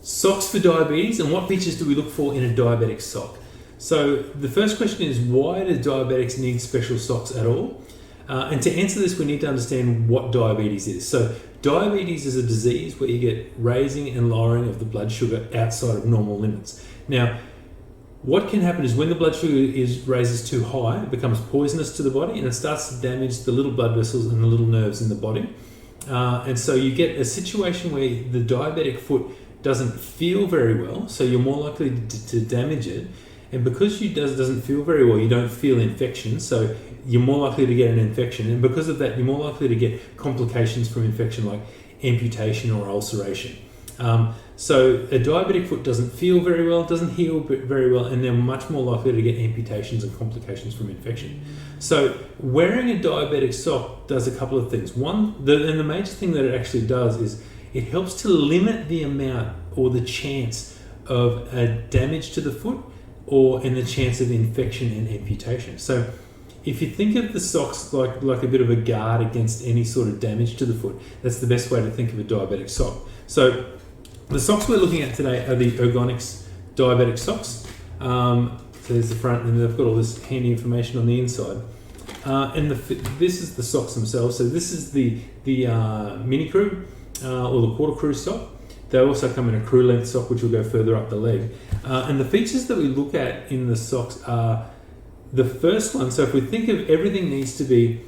Socks for diabetes, and what features do we look for in a diabetic sock? So the first question is, why do diabetics need special socks at all? And to answer this, we need to understand what diabetes is. So diabetes is a disease where you get raising and lowering of the blood sugar outside of normal limits. Now, what can happen is when the blood sugar raises too high, it becomes poisonous to the body and it starts to damage the little blood vessels and the little nerves in the body. And so you get a situation where the diabetic foot doesn't feel very well, so you're more likely to damage it. And because it doesn't feel very well, you don't feel infection, so you're more likely to get an infection. And because of that, you're more likely to get complications from infection like amputation or ulceration. So a diabetic foot doesn't feel very well, doesn't heal very well, and they're much more likely to get amputations and complications from infection. So wearing a diabetic sock does a couple of things. One, and the major thing that it actually does is it helps to limit the amount or the chance of damage to the foot and the chance of infection and amputation. So if you think of the socks like a bit of a guard against any sort of damage to the foot, that's the best way to think of a diabetic sock. So the socks we're looking at today are the Ergonix diabetic socks. So there's the front, and they've got all this handy information on the inside. And this is the socks themselves. So this is the mini crew or the quarter crew sock. They also come in a crew length sock, which will go further up the leg. And the features that we look at in the socks are the first one. So if we think of everything needs to be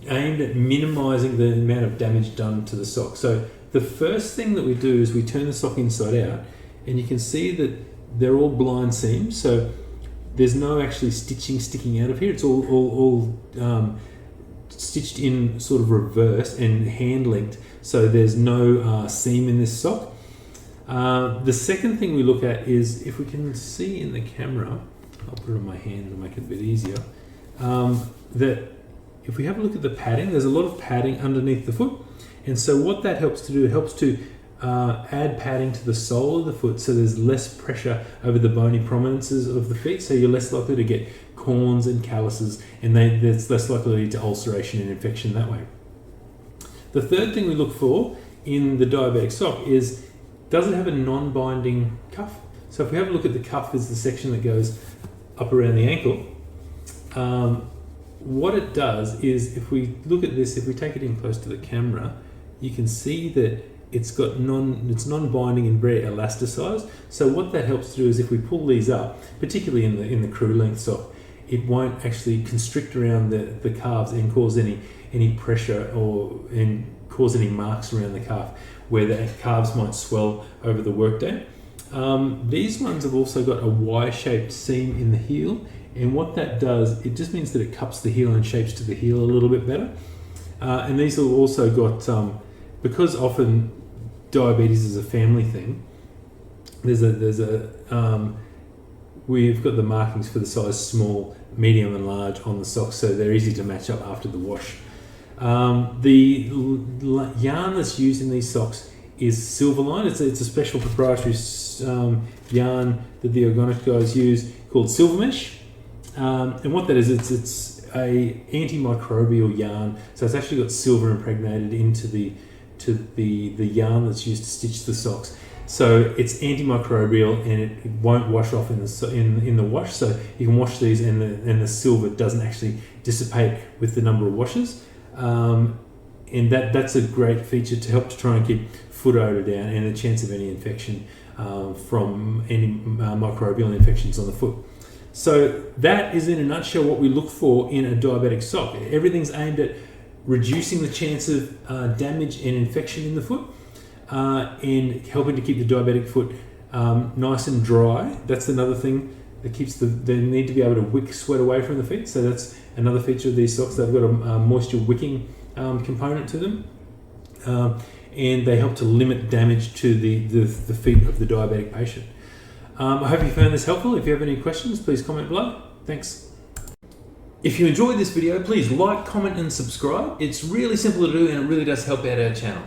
aimed at minimizing the amount of damage done to the sock. So the first thing that we do is we turn the sock inside out, and you can see that they're all blind seams. So there's no actually stitching sticking out of here. It's all stitched in sort of reverse and hand linked, so there's no seam in this sock. The second thing we look at is, if we can see in the camera, I'll put it on my hand to make it a bit easier, that if we have a look at the padding, there's a lot of padding underneath the foot, and so what that helps to do, it helps to add padding to the sole of the foot, so there's less pressure over the bony prominences of the feet, so you're less likely to get corns and calluses, and there's less likely to lead to ulceration and infection that way. The third thing we look for in the diabetic sock is, does it have a non-binding cuff? So if we have a look at the cuff, is the section that goes up around the ankle. What it does is, if we look at this, if we take it in close to the camera, you can see that it's non-binding and very elasticized. So what that helps to do is, if we pull these up, particularly in the crew length sock, it won't actually constrict around the calves and cause any pressure and cause any marks around the calf where the calves might swell over the workday. These ones have also got a Y-shaped seam in the heel, and what that does, it just means that it cups the heel and shapes to the heel a little bit better. And these have also got, because often diabetes is a family thing, we've got the markings for the size small, medium and large on the socks, so they're easy to match up after the wash. The yarn that's used in these socks is Silverline. It's a special proprietary yarn that the Ergonix guys use called Silvermesh. And what that is, it's a antimicrobial yarn, so it's actually got silver impregnated into the yarn that's used to stitch the socks. So it's antimicrobial, and it won't wash off in the wash. So you can wash these, and the silver doesn't actually dissipate with the number of washes. And that's a great feature to help to try and keep foot odor down and the chance of any infection from any microbial infections on the foot. So that is, in a nutshell, what we look for in a diabetic sock. Everything's aimed at reducing the chance of damage and infection in the foot, and helping to keep the diabetic foot nice and dry. That's another thing that keeps they need to be able to wick sweat away from the feet. So that's another feature of these socks. They've got a moisture wicking component to them, and they help to limit damage to the feet of the diabetic patient. I hope you found this helpful. If you have any questions, please comment below. Thanks. If you enjoyed this video, please like, comment and subscribe. It's really simple to do, and it really does help out our channel.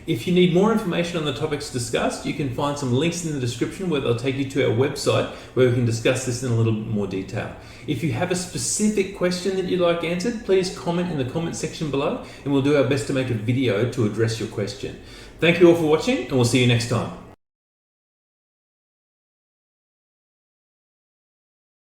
If you need more information on the topics discussed, you can find some links in the description where they'll take you to our website where we can discuss this in a little bit more detail. If you have a specific question that you'd like answered, please comment in the comment section below, and we'll do our best to make a video to address your question. Thank you all for watching, and we'll see you next time.